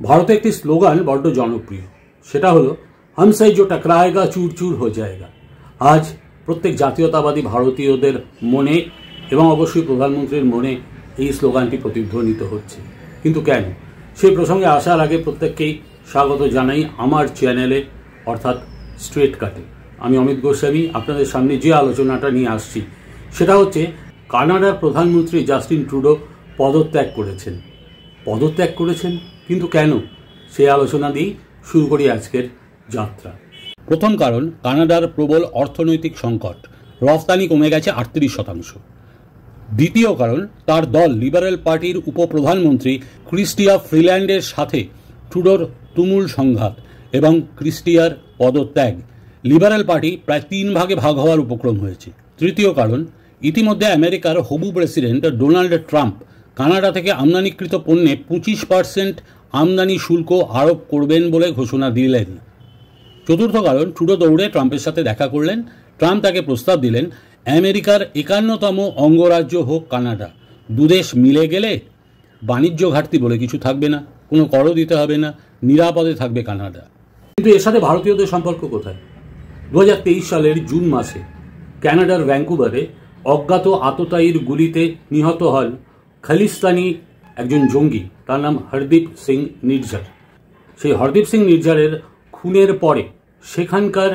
ভারতে একটি স্লোগান বড্ড জনপ্রিয়, সেটা হলো হামসে জো টকরায়েগা চুর চুর হয়ে যায়গা। আজ প্রত্যেক জাতীয়তাবাদী ভারতীয়দের মনে এবং অবশ্যই প্রধানমন্ত্রীর মনে এই স্লোগানটি প্রতিধ্বনিত হচ্ছে। কিন্তু কেন? সেই প্রসঙ্গে আসার আগে প্রত্যেককেই স্বাগত জানাই আমার চ্যানেলে, অর্থাৎ স্ট্রেট কাটে। আমি অমিত গোস্বামী আপনাদের সামনে যে আলোচনাটা নিয়ে আসছি সেটা হচ্ছে কানাডার প্রধানমন্ত্রী জাস্টিন ট্রুডো পদত্যাগ করেছেন, কিন্তু কেন? সেই আলোচনা দিয়েই শুরু করি আজকের যাত্রা। প্রথম কারণ, কানাডার প্রবল অর্থনৈতিক সংকট, রফতানি কমে গেছে 38%। দ্বিতীয় কারণ, তার দল লিবারেল পার্টির উপপ্রধানমন্ত্রী ক্রিস্টিয়া ফ্রিল্যান্ডের সাথে ট্রুডোর তুমুল সংঘাত এবং ক্রিস্টিয়ার পদত্যাগ। লিবারেল পার্টি প্রায় 3 ভাগে ভাগ হওয়ার উপক্রম হয়েছে। তৃতীয় কারণ, ইতিমধ্যে আমেরিকার হবু প্রেসিডেন্ট ডোনাল্ড ট্রাম্প কানাডা থেকে আমদানিকৃত পণ্যে 25% আমদানি শুল্ক আরোপ করবেন বলে ঘোষণা দিলেন। চতুর্থ কারণ, ট্রুডো দৌড়ে ট্রাম্পের সাথে দেখা করলেন। ট্রাম্প তাকে প্রস্তাব দিলেন আমেরিকার 51তম অঙ্গরাজ্য হোক কানাডা। দুদেশ মিলে গেলে বাণিজ্য ঘাটতি বলে কিছু থাকবে না, কোনো করও দিতে হবে না, নিরাপদে থাকবে কানাডা। কিন্তু এর সাথে ভারতীয়দের সম্পর্ক কোথায়? 2023 সালের জুন মাসে কানাডার ভ্যাঙ্কুভারে অজ্ঞাত আততায়ীর গুলিতে নিহত হন খালিস্তানি একজন জঙ্গি, তার নাম হরদীপ সিং নির্ঝর। সেই হরদীপ সিং নির্ঝরের খুনের পরে সেখানকার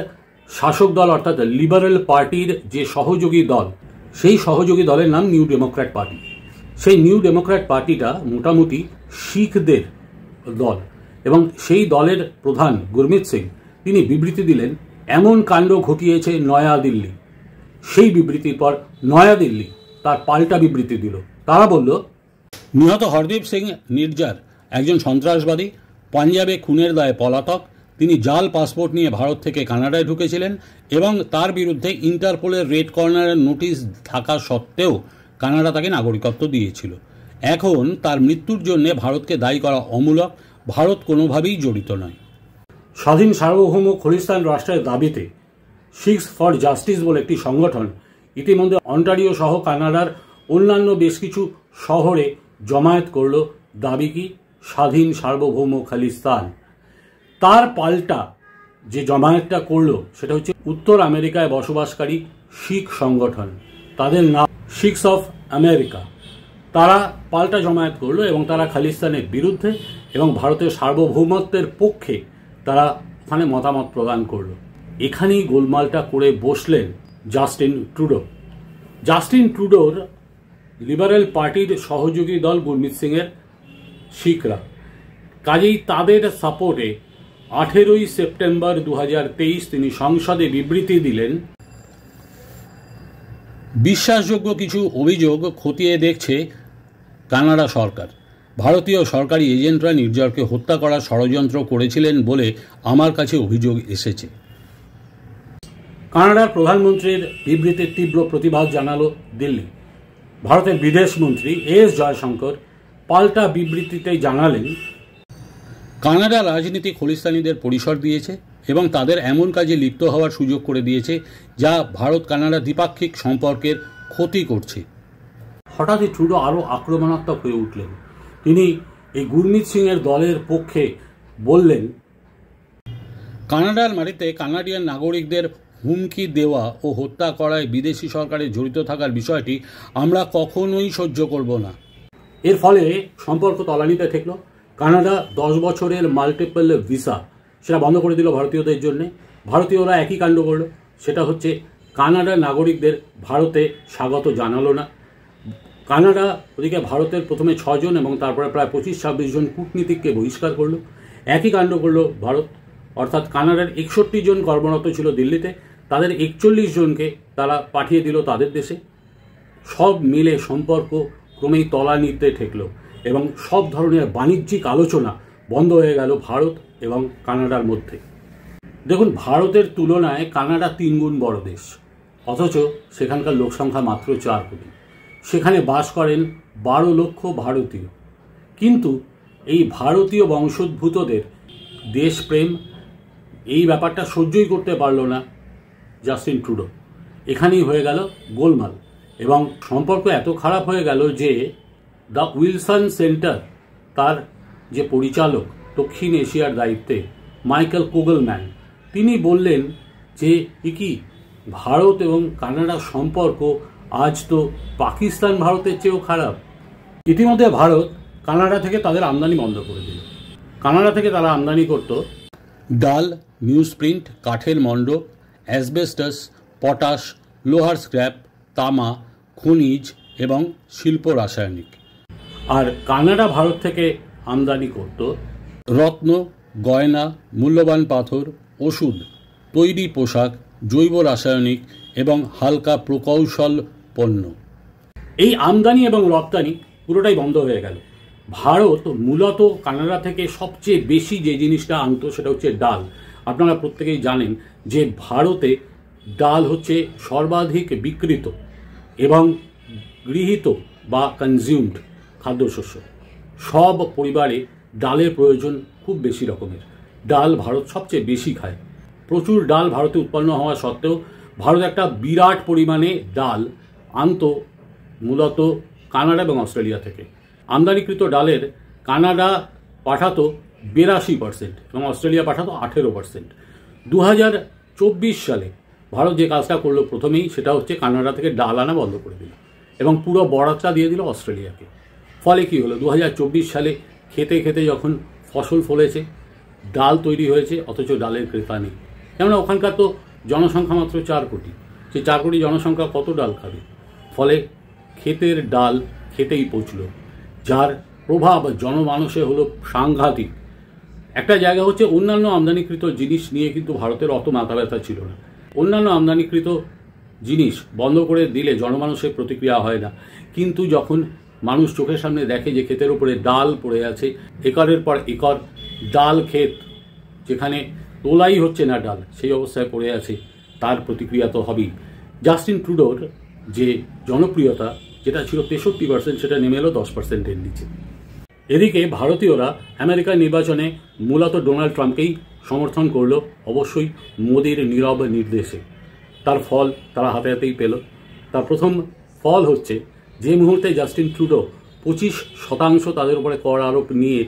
শাসক দল অর্থাৎ লিবারেল পার্টির যে সহযোগী দল, সেই সহযোগী দলের নাম নিউ ডেমোক্র্যাট পার্টি। সেই নিউ ডেমোক্র্যাট পার্টিটা মোটামুটি শিখদের দল এবং সেই দলের প্রধান গুরমিত সিং তিনি বিবৃতি দিলেন এমন কাণ্ড ঘটিয়েছে নয়াদিল্লি। সেই বিবৃতির পর নয়াদিল্লি তার পাল্টা বিবৃতি দিল। তারা বলল, নিহত হরদীপ সিং নির্ঝর একজন সন্ত্রাসবাদী, পাঞ্জাবে খুনের দায়ে পলাতক। তিনি জাল পাসপোর্ট নিয়ে ভারত থেকে কানাডায় ঢুকেছিলেন এবং তার বিরুদ্ধে ইন্টারপোলের রেড কর্নারের নোটিশ থাকা সত্ত্বেও কানাডা তাকে নাগরিকত্ব দিয়েছিল। এখন তার মৃত্যুর জন্য ভারতকে দায়ী করা অমূলক। ভারত কোনোভাবেই জড়িত নয়। স্বাধীন সার্বভৌম খলিস্তান রাষ্ট্রের দাবিতে শিখস ফর জাস্টিস বলে একটি সংগঠন ইতিমধ্যে অন্টারিও সহ কানাডার অন্যান্য বেশ কিছু শহরে জমায়েত করল। দাবি কি? স্বাধীন সার্বভৌম খালিস্তান। তার পাল্টা যে জমায়েতটা করলো সেটা হচ্ছে উত্তর আমেরিকায় বসবাসকারী শিখ সংগঠন, তাদের নাম শিখস অফ আমেরিকা। তারা পাল্টা জমায়েত করলো এবং তারা খালিস্তানের বিরুদ্ধে এবং ভারতের সার্বভৌমত্বের পক্ষে তারা ওখানে মতামত প্রদান করলো। এখানেই গোলমালটা করে বসলেন জাস্টিন ট্রুডো। জাস্টিন ট্রুডোর লিবারেল পার্টির সহযোগী দল গুরমিত সিংয়ের শিখরা, কাজেই তাদের সাপোর্টে 18ই সেপ্টেম্বর 2023 তিনি সংসদে বিবৃতি দিলেন, বিশ্বাসযোগ্য কিছু অভিযোগ খতিয়ে দেখছে কানাডা সরকার। ভারতীয় সরকারি এজেন্টরা নির্ঝরকে হত্যা করার ষড়যন্ত্র করেছিলেন বলে আমার কাছে অভিযোগ এসেছে। কানাডার প্রধানমন্ত্রীর বিবৃতির তীব্র প্রতিবাদ জানালো দিল্লি। ভারতের বিদেশমন্ত্রী এস জয়শঙ্কর পাল্টা বিবৃতিতে জানালেন, কানাডা রাজনীতি খলিস্তানিদের পরিসর দিয়েছে এবং তাদের এমন কাজে লিপ্ত হওয়ার সুযোগ করে দিয়েছে যা ভারত কানাডা দ্বিপাক্ষিক সম্পর্কের ক্ষতি করছে। হঠাৎই ট্রুডো আরও আক্রমণাত্মক হয়ে উঠলেন। তিনি এই গুরমিত সিংয়ের দলের পক্ষে বললেন, কানাডার মাটিতে কানাডিয়ান নাগরিকদের হুমকি দেওয়া ও হত্যা করায় বিদেশি সরকারের জড়িত থাকার বিষয়টি আমরা কখনোই সহ্য করব না। এর ফলে সম্পর্ক তলানিতে ঠেকল। কানাডা 10 বছরের মাল্টিপল ভিসা সেটা বন্ধ করে দিল ভারতীয়দের জন্য। ভারতীয়রা একই কাণ্ড করল, সেটা হচ্ছে কানাডার নাগরিকদের ভারতে স্বাগত জানালো না। কানাডা ওদিকে ভারতের প্রথমে 6 জন এবং তারপরে প্রায় 25-26 জন কূটনীতিককে বহিষ্কার করলো। একই কাণ্ড করলো ভারত, অর্থাৎ কানাডার 61 জন কর্মরত ছিল দিল্লিতে, তাদের 41 জনকে তারা পাঠিয়ে দিল তাদের দেশে। সব মিলে সম্পর্ক ক্রমেই তলানিতে ঠেকল এবং সব ধরনের বাণিজ্যিক আলোচনা বন্ধ হয়ে গেল ভারত এবং কানাডার মধ্যে। দেখুন, ভারতের তুলনায় কানাডা 3 গুণ বড় দেশ, অথচ সেখানকার লোকসংখ্যা মাত্র 4 কোটি। সেখানে বাস করেন 12 লক্ষ ভারতীয়। কিন্তু এই ভারতীয় বংশোদ্ভূতদের দেশপ্রেম, এই ব্যাপারটা সহ্যই করতে পারল না জাস্টিন ট্রুডো। এখানেই হয়ে গেল গোলমাল এবং সম্পর্ক এত খারাপ হয়ে গেল যে দ্য উইলসন সেন্টার তার যে পরিচালক দক্ষিণ এশিয়ার দায়িত্বে মাইকেল কোগলম্যান, তিনি বললেন যে কি ভারত এবং কানাডার সম্পর্ক আজ তো পাকিস্তান ভারতের চেয়েও খারাপ। ইতিমধ্যে ভারত কানাডা থেকে তাদের আমদানি বন্ধ করে দিল। কানাডা থেকে তারা আমদানি করত ডাল, নিউজপ্রিন্ট, কাঠের মণ্ডপ, অ্যাসবেস্টাস, পটাশ, লোহার স্ক্র্যাপ, তামা, খনিজ এবং শিল্প রাসায়নিক। আর কানাডা ভারত থেকে আমদানি করত রত্ন, গয়না, মূল্যবান পাথর, ওষুধ, তৈরি পোশাক, জৈব রাসায়নিক এবং হালকা প্রকৌশল পণ্য। এই আমদানি এবং রপ্তানি পুরোটাই বন্ধ হয়ে গেল। ভারত মূলত কানাডা থেকে সবচেয়ে বেশি যে জিনিসটা আনতো সেটা হচ্ছে ডাল। আপনারা প্রত্যেকেই জানেন যে ভারতে ডাল হচ্ছে সর্বাধিক বিক্রিত এবং গৃহীত বা কনজিউমড খাদ্যশস্য। সব পরিবারে ডালের প্রয়োজন খুব বেশি রকমের। ডাল ভারত সবচেয়ে বেশি খায়। প্রচুর ডাল ভারতে উৎপন্ন হওয়া সত্ত্বেও ভারত একটা বিরাট পরিমাণে ডাল আনতো মূলত কানাডা এবং অস্ট্রেলিয়া থেকে। আমদানিকৃত ডালের কানাডা পাঠাতো 82% এবং অস্ট্রেলিয়া পাঠাতো 18%। 2024 সালে ভারত যে কাজটা করলো প্রথমেই, সেটা হচ্ছে কানাডা থেকে ডাল আনা বন্ধ করে দিল এবং পুরো বরাতটা দিয়ে দিল অস্ট্রেলিয়াকে। ফলে কি হলো, 2024 সালে খেতে খেতে যখন ফসল ফলেছে, ডাল তৈরি হয়েছে, অথচ ডালের ক্রেতা নেই। কেননা ওখানকার তো জনসংখ্যা মাত্র 4 কোটি। সেই 4 কোটি জনসংখ্যা কত ডাল খাবে? ফলে ক্ষেতের ডাল খেতেই পৌঁছল, যার প্রভাব জনমানসে হলো সাংঘাতিক। একটা জায়গা হচ্ছে অন্যান্য আমদানিকৃত জিনিস নিয়ে কিন্তু ভারতের অত মাথা ব্যথা ছিল না। অন্যান্য আমদানিকৃত জিনিস বন্ধ করে দিলে জনমানসের প্রতিক্রিয়া হয় না, কিন্তু যখন মানুষ চোখের সামনে দেখে যে ক্ষেতের উপরে ডাল পড়ে আছে, একরের পর একর ডাল ক্ষেত, যেখানে তোলাই হচ্ছে না ডাল, সেই অবস্থায় পড়ে আছে, তার প্রতিক্রিয়া তো হবেই। জাস্টিন ট্রুডোর যে জনপ্রিয়তা, যেটা ছিল 63%, সেটা নেমে এলো 10%-এর নিচে। এদিকে ভারতীয়রা আমেরিকার নির্বাচনে মূলত ডোনাল্ড ট্রাম্পকেই সমর্থন করলো, অবশ্যই মোদির নীরব নির্দেশে। তার ফল তারা হাতে হাতেই পেল। তার প্রথম ফল হচ্ছে, যে মুহূর্তে জাস্টিন ট্রুডো 25% তাদের উপরে কর আরোপ নিয়ে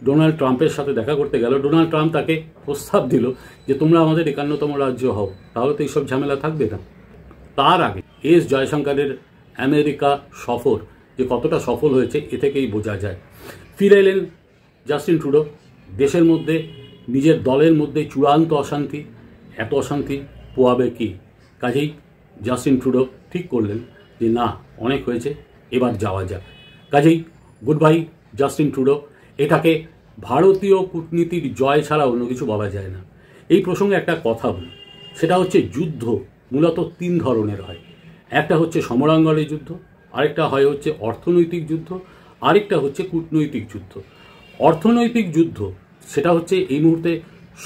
ডোনাল্ড ট্রাম্পের সাথে দেখা করতে গেল, ডোনাল্ড ট্রাম্প তাকে প্রস্তাব দিল যে তোমরা আমাদের 51তম রাজ্য হও, তাহলে তো এইসব ঝামেলা থাকবে না। তার আগে এস জয়শঙ্করের আমেরিকা সফর যে কতটা সফল হয়েছে এ থেকেই বোঝা যায়। ফিরে এলেন জাস্টিন ট্রুডো। দেশের মধ্যে, নিজের দলের মধ্যে চূড়ান্ত অশান্তি, এত অশান্তি পোয়াবে কি? কাজেই জাস্টিন ট্রুডো ঠিক করলেন যে না, অনেক হয়েছে, এবার যাওয়া যাক। কাজেই গুড বাই জাস্টিন ট্রুডো। এটাকে ভারতীয় কূটনীতির জয় ছাড়া অন্য কিছু বলা যায় না। এই প্রসঙ্গে একটা কথা বলি, সেটা হচ্ছে যুদ্ধ মূলত 3 ধরনের হয়। একটা হচ্ছে সমরাঙ্গনের যুদ্ধ, আরেকটা হয় হচ্ছে অর্থনৈতিক যুদ্ধ, আরেকটা হচ্ছে কূটনৈতিক যুদ্ধ। অর্থনৈতিক যুদ্ধ সেটা হচ্ছে এই মুহূর্তে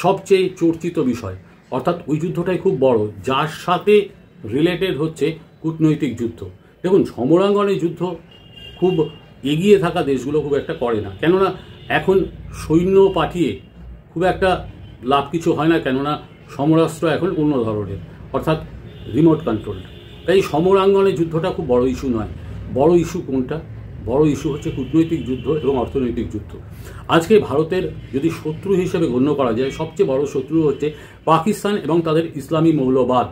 সবচেয়ে চর্চিত বিষয়, অর্থাৎ ওই যুদ্ধটাই খুব বড়, যার সাথে রিলেটেড হচ্ছে কূটনৈতিক যুদ্ধ। দেখুন, সমরাঙ্গনের যুদ্ধ খুব এগিয়ে থাকা দেশগুলো খুব একটা করে না, কেননা এখন সৈন্য পাঠিয়ে খুব একটা লাভ কিছু হয় না, কেননা সমরাস্ত্র এখন অন্য ধরনের, অর্থাৎ রিমোট কন্ট্রোল। তাই সমরাঙ্গনের যুদ্ধটা খুব বড় ইস্যু নয়। বড় ইস্যু কোনটা? বড় ইস্যু হচ্ছে কূটনৈতিক যুদ্ধ এবং অর্থনৈতিক যুদ্ধ। আজকে ভারতের যদি শত্রু হিসেবে গণ্য করা যায়, সবচেয়ে বড় শত্রু হচ্ছে পাকিস্তান এবং তাদের ইসলামী মৌলবাদ।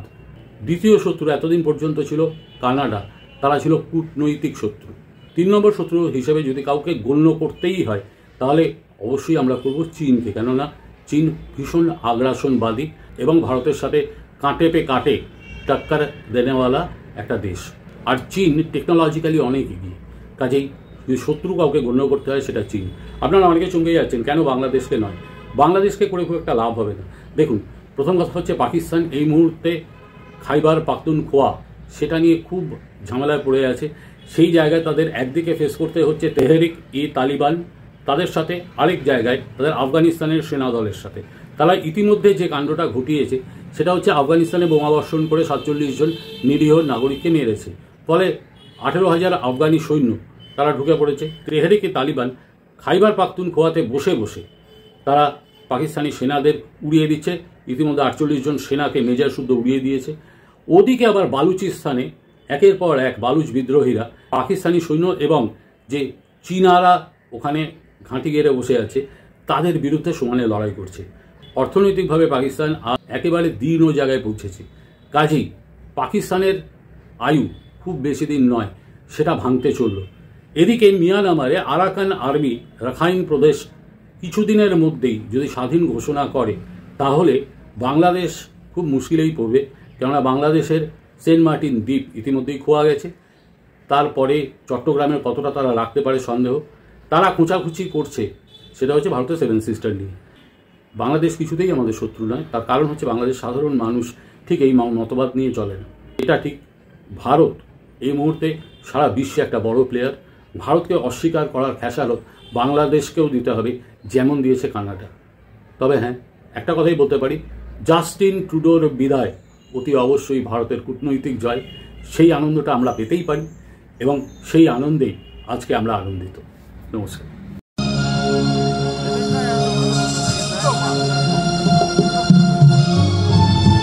দ্বিতীয় শত্রু এতদিন পর্যন্ত ছিল কানাডা, তারা ছিল কূটনৈতিক শত্রু। 3 নম্বর শত্রু হিসেবে যদি কাউকে গণ্য করতেই হয়, তাহলে অবশ্যই আমরা করব চীনকে, কেননা চীন ভীষণ আগ্রাসনবাদী এবং ভারতের সাথে কাঁটে পে কাঁটে টক্কর দেনেওয়ালা একটা দেশ। আর চীন টেকনোলজিক্যালি অনেক এগিয়ে। কাজেই যদি শত্রু কাউকে গণ্য করতে হয়, সেটা চীন। আপনারা অনেকে চমকে যাচ্ছেন, কেন বাংলাদেশকে নয়? বাংলাদেশকে করে খুব একটা লাভ হবে না। দেখুন, প্রথম কথা হচ্ছে পাকিস্তান এই মুহূর্তে খাইবার পাখতুনখোয়া সেটা নিয়ে খুব ঝামেলায় পড়ে আছে। সেই জায়গায় তাদের একদিকে ফেস করতে হচ্ছে তেহরিক ই তালিবান, তাদের সাথে আরেক জায়গায় তাদের আফগানিস্তানের সেনা দলের সাথে। তারা ইতিমধ্যে যে কাণ্ডটা ঘটিয়েছে সেটা হচ্ছে আফগানিস্তানে বোমাবর্ষণ করে 47 জন নিরীহ নাগরিককে মেরেছে। ফলে 18,000 আফগানি সৈন্য তারা ঢুকে পড়েছে। তেহরিক ই তালিবান খাইবার পাখতুনখোয়াতে বসে বসে তারা পাকিস্তানি সেনাদের উড়িয়ে দিচ্ছে। ইতিমধ্যে 48 জন সেনাকে মেজর শুদ্ধ উড়িয়ে দিয়েছে। ওদিকে আবার বালুচিস্তানে একের পর এক বালুচ বিদ্রোহীরা পাকিস্তানি সৈন্য এবং যে চীনারা ওখানে ঘাঁটি গেড়ে বসে আছে, তাদের বিরুদ্ধে সমানে লড়াই করছে। অর্থনৈতিকভাবে পাকিস্তান একেবারে দীর্ঘ জায়গায় পৌঁছেছে। কাজেই পাকিস্তানের আয়ু খুব বেশি দিন নয়, সেটা ভাঙতে চলল। এদিকে মিয়ানমারে আরাকান আর্মি রাখাইন প্রদেশ কিছুদিনের মধ্যেই যদি স্বাধীন ঘোষণা করে, তাহলে বাংলাদেশ খুব মুশকিলেই পড়বে। কেননা বাংলাদেশের সেন্ট মার্টিন দ্বীপ ইতিমধ্যেই খোয়া গেছে। তারপরে চট্টগ্রামের কতটা তারা রাখতে পারে সন্দেহ। তারা খোঁচাখুচি করছে, সেটা হচ্ছে ভারতের 7 সিস্টার নিয়ে। বাংলাদেশ কিছুতেই আমাদের শত্রু নয়। তার কারণ হচ্ছে বাংলাদেশ সাধারণ মানুষ ঠিক এই মতবাদ নিয়ে চলে না। এটা ঠিক। ভারত এই মুহূর্তে সারা বিশ্বে একটা বড় প্লেয়ার। ভারতকে অস্বীকার করার খেসারত বাংলাদেশকেও দিতে হবে, যেমন দিয়েছে কানাডা। তবে হ্যাঁ, একটা কথাই বলতে পারি, জাস্টিন ট্রুডোর বিদায় অতি অবশ্যই ভারতের কূটনৈতিক জয়। সেই আনন্দটা আমরা পেতেই পারি এবং সেই আনন্দেই আজকে আমরা আনন্দিত। নমস্কার।